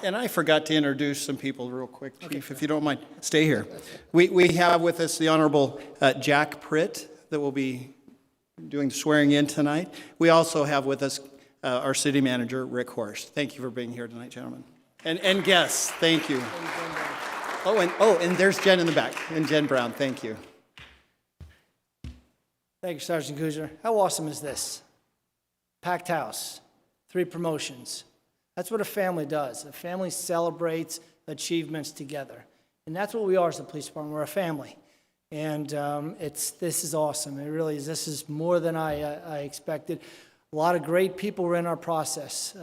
And I forgot to introduce some people real quick, Chief, if you don't mind. Stay here. We have with us the Honorable Jack Pritt that will be doing swearing in tonight. We also have with us our City Manager, Rick Horst. Thank you for being here tonight, gentlemen. And guests, thank you. And there's Jen in the back, and Jen Brown, thank you. Thank you, Sergeant Kuzer. How awesome is this? Packed house, 3 promotions. That's what a family does. A family celebrates achievements together. And that's what we are as a police department. We're a family. And this is awesome. It really is. This is more than I expected. A lot of great people were in our process.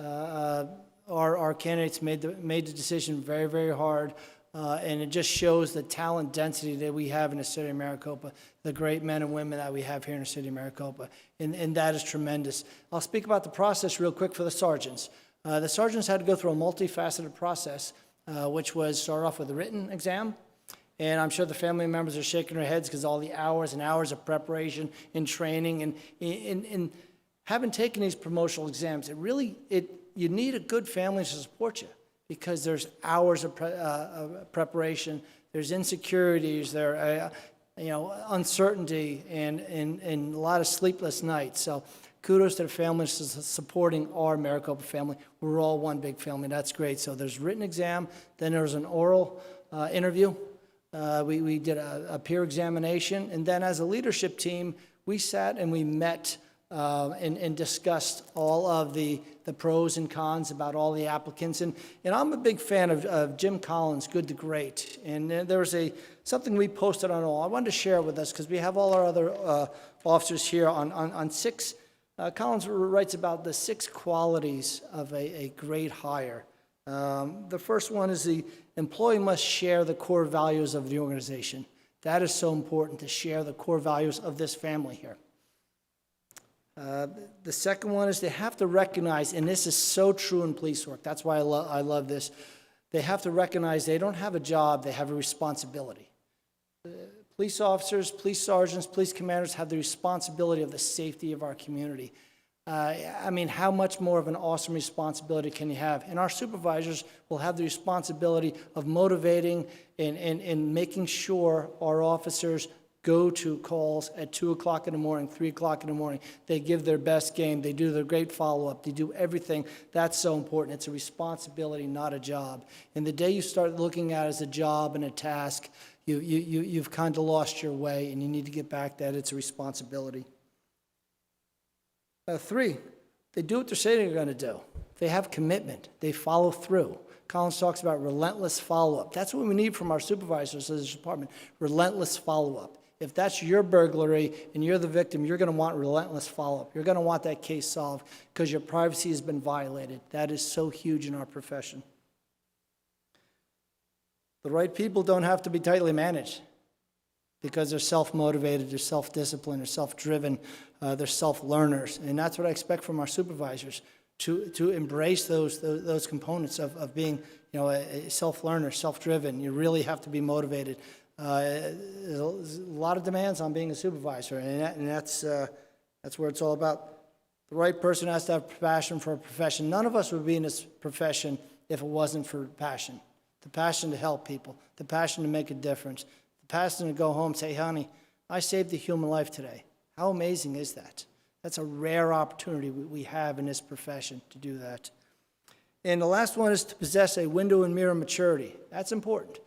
Our candidates made the decision very, very hard. And it just shows the talent density that we have in the city of Maricopa, the great men and women that we have here in the city of Maricopa. And that is tremendous. I'll speak about the process real quick for the sergeants. The sergeants had to go through a multifaceted process, which was start off with a written exam. And I'm sure the family members are shaking their heads because all the hours and hours of preparation and training. And having taken these promotional exams, you need a good family to support you, because there's hours of preparation, there's insecurities, there uncertainty, and a lot of sleepless nights. So kudos to the families supporting our Maricopa family. We're all one big family. That's great. So there's written exam, then there's an oral interview. We did a peer examination, and then as a leadership team, we sat and we met and discussed all of the pros and cons about all the applicants. And I'm a big fan of Jim Collins' Good to Great. And there was something we posted on all. I wanted to share it with us because we have all our other officers here on 6. Collins writes about the 6 qualities of a great hire. The first one is the employee must share the core values of the organization. That is so important, to share the core values of this family here. The second one is they have to recognize, and this is so true in police work, that's why I love this, they have to recognize they don't have a job, they have a responsibility. Police officers, police sergeants, police commanders have the responsibility of the safety of our community. How much more of an awesome responsibility can you have? And our supervisors will have the responsibility of motivating and making sure our officers go to calls at 2 o'clock in the morning, 3 o'clock in the morning. They give their best game. They do their great follow-up. They do everything. That's so important. It's a responsibility, not a job. And the day you start looking at it as a job and a task, you've kind of lost your way, and you need to get back that it's a responsibility. 3, they do what they're saying they're going to do. They have commitment. They follow through. Collins talks about relentless follow-up. That's what we need from our supervisors as a department, relentless follow-up. If that's your burglary and you're the victim, you're going to want relentless follow-up. You're going to want that case solved because your privacy has been violated. That is so huge in our profession. The right people don't have to be tightly managed because they're self-motivated, they're self-disciplined, they're self-driven, they're self-learners. And that's what I expect from our supervisors, to embrace those components of being a self-learner, self-driven. You really have to be motivated. There's a lot of demands on being a supervisor, and that's where it's all about. The right person has to have passion for a profession. None of us would be in this profession if it wasn't for passion. The passion to help people, the passion to make a difference, the passion to go home and say, honey, I saved a human life today. How amazing is that? That's a rare opportunity we have in this profession to do that. And the last one is to possess a window and mirror maturity. That's important.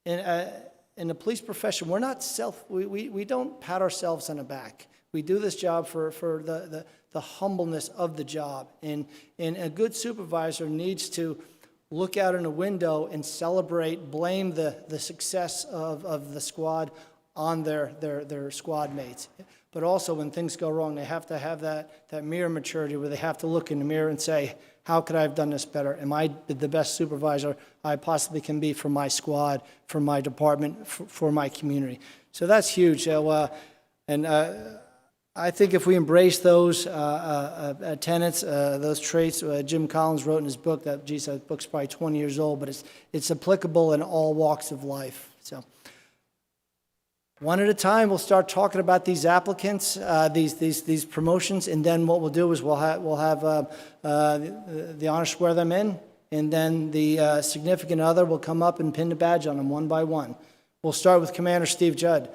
In the police profession, we're not we don't pat ourselves on the back. We do this job for the humbleness of the job. And a good supervisor needs to look out in a window and celebrate, blame the success of the squad on their squad mates. But also when things go wrong, they have to have that mirror maturity where they have to look in the mirror and say, how could I have done this better? Am I the best supervisor I possibly can be for my squad, for my department, for my community? So that's huge. I think if we embrace those tenets, those traits, Jim Collins wrote in his book, that book's probably 20 years old, but it's applicable in all walks of life. So one at a time, we'll start talking about these applicants, these promotions, and then what we'll do is we'll have the honor swear them in, and then the significant other will come up and pin the badge on them one by one. We'll start with Commander Steve Judd.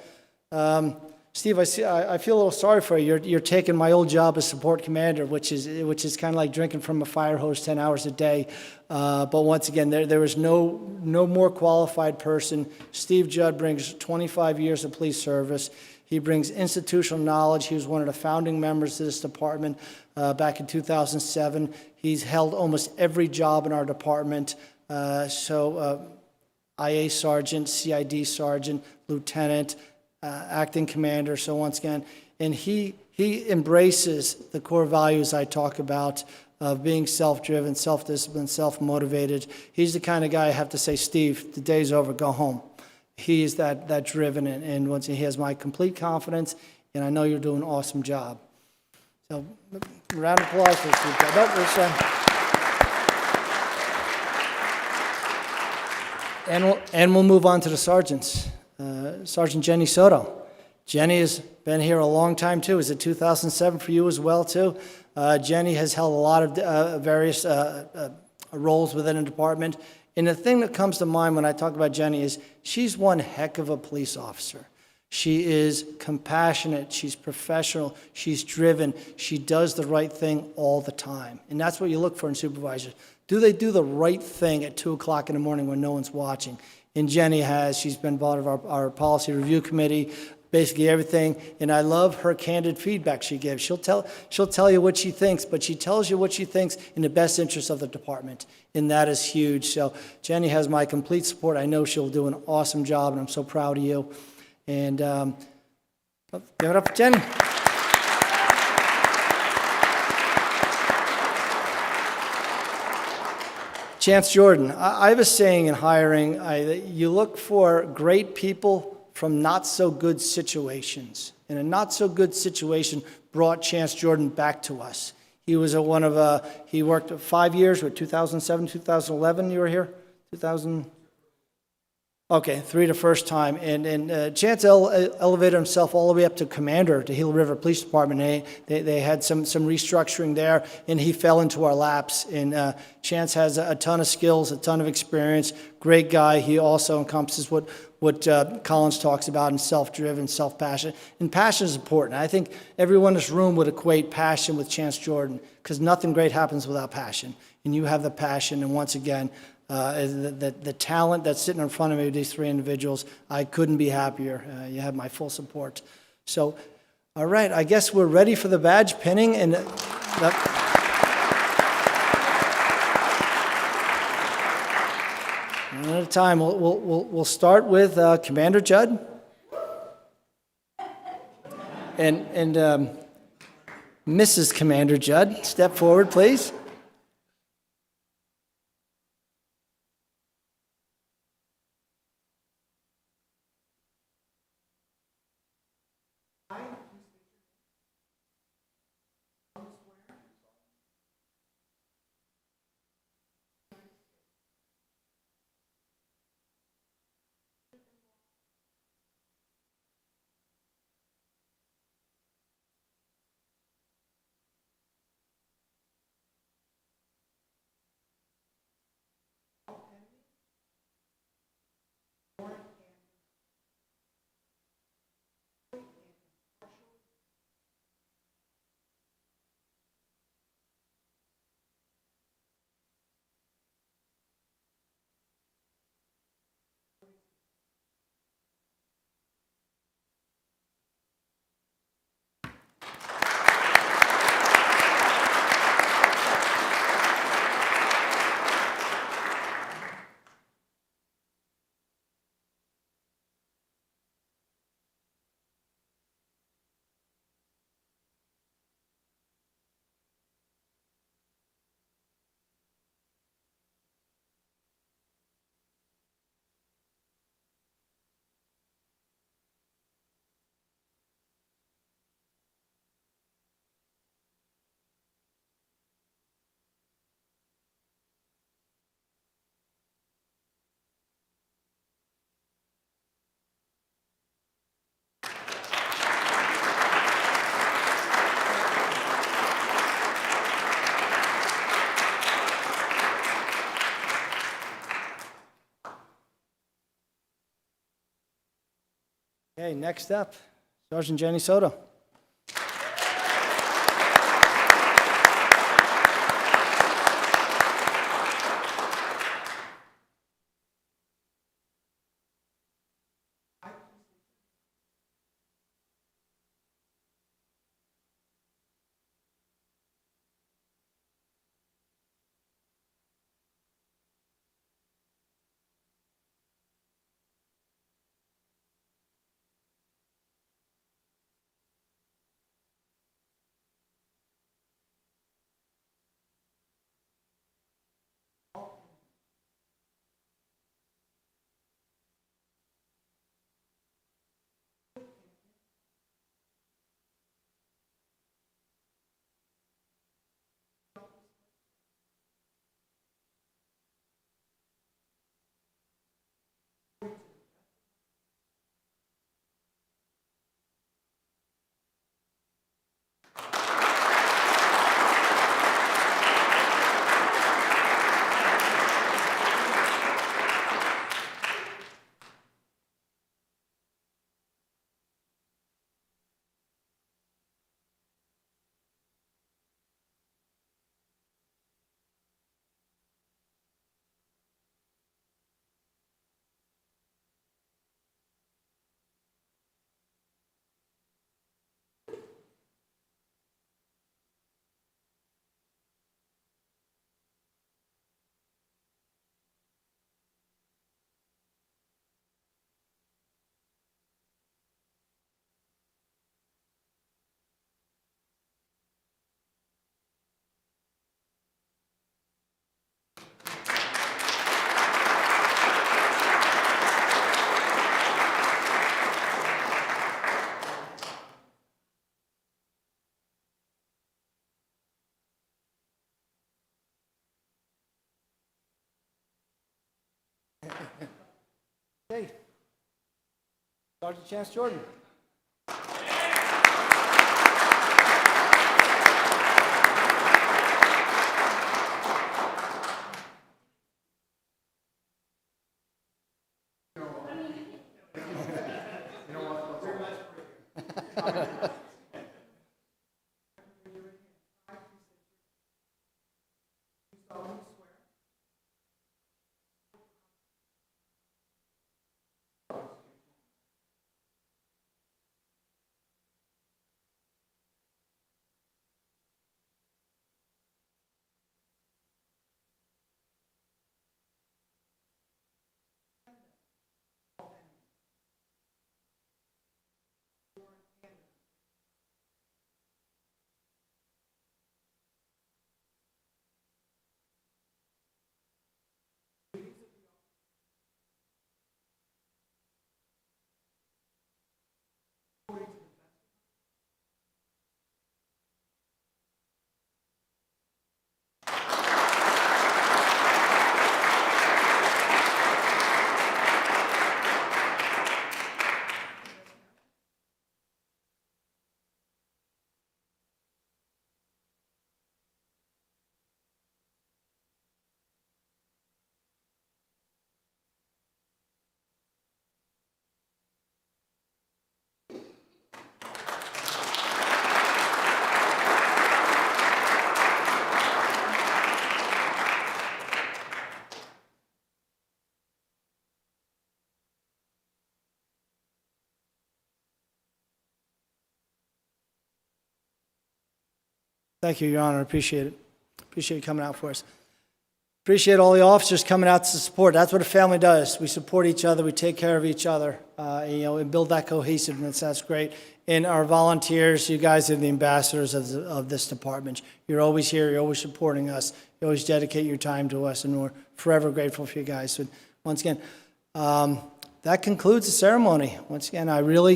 Steve, I feel a little sorry for you. You're taking my old job as support commander, which is kind of like drinking from a fire hose 10 hours a day. But once again, there is no more qualified person. Steve Judd brings 25 years of police service. He brings institutional knowledge. He was one of the founding members of this department back in 2007. He's held almost every job in our department. IA sergeant, CID sergeant, lieutenant, acting commander. So once again, and he embraces the core values I talk about of being self-driven, self-disciplined, self-motivated. He's the kind of guy I have to say, Steve, the day's over, go home. He is that driven, and once he has my complete confidence, and I know you're doing an awesome job. So, round of applause for Steve. And we'll move on to the sergeants. Sergeant Jenny Soto. Jenny has been here a long time too. Is it 2007 for you as well too? Jenny has held a lot of various roles within the department. And the thing that comes to mind when I talk about Jenny is she's one heck of a police officer. She is compassionate, she's professional, she's driven, she does the right thing all the time. And that's what you look for in supervisors. Do they do the right thing at 2 o'clock in the morning when no one's watching? And Jenny has. She's been part of our policy review committee, basically everything. And I love her candid feedback she gives. She'll tell you what she thinks, but she tells you what she thinks in the best interest of the department. And that is huge. So Jenny has my complete support. I know she'll do an awesome job, and I'm so proud of you. And give it up for Jenny. Chance Jordan. I have a saying in hiring, you look for great people from not-so-good situations. And a not-so-good situation brought Chance Jordan back to us. He was he worked 5 years, 2007, 2011, you were here? 2000? Okay, 3 the first time. And Chance elevated himself all the way up to commander to Gila River Police Department. They had some restructuring there, and he fell into our laps. And Chance has a ton of skills, a ton of experience, great guy. He also encompasses what Collins talks about in self-driven, self-passion. And passion is important. I think everyone in this room would equate passion with Chance Jordan, because nothing great happens without passion. And you have the passion, and once again, the talent that's sitting in front of me with these 3 individuals, I couldn't be happier. You have my full support. So, all right, I guess we're ready for the badge pinning. And one at a time. We'll start with Commander Judd. And Mrs. Commander Judd, step forward, please. Okay, next up, Sergeant Jenny Soto. Okay. Sergeant Chance Jordan. Thank you, Your Honor. Appreciate it. Appreciate you coming out for us. Appreciate all the officers coming out to support. That's what a family does. We support each other. We take care of each other, and build that cohesiveness. That's great. And our volunteers, you guys are the ambassadors of this department. You're always here. You're always supporting us. You always dedicate your time to us, and we're forever grateful for you guys. So once again, that concludes the ceremony. Once again,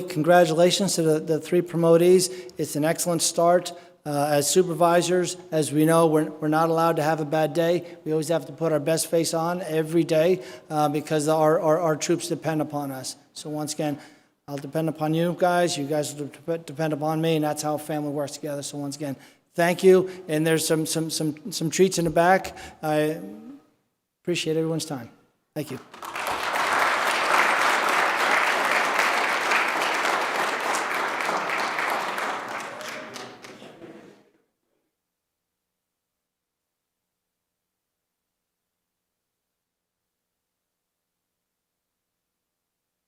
congratulations to the three promotees. It's an excellent start. As supervisors, as we know, we're not allowed to have a bad day. We always have to put our best face on every day because our troops depend upon us. So once again, I'll depend upon you guys will depend upon me, and that's how family works together. So once again, thank you. And there's some treats in the back. I appreciate everyone's time. Thank you.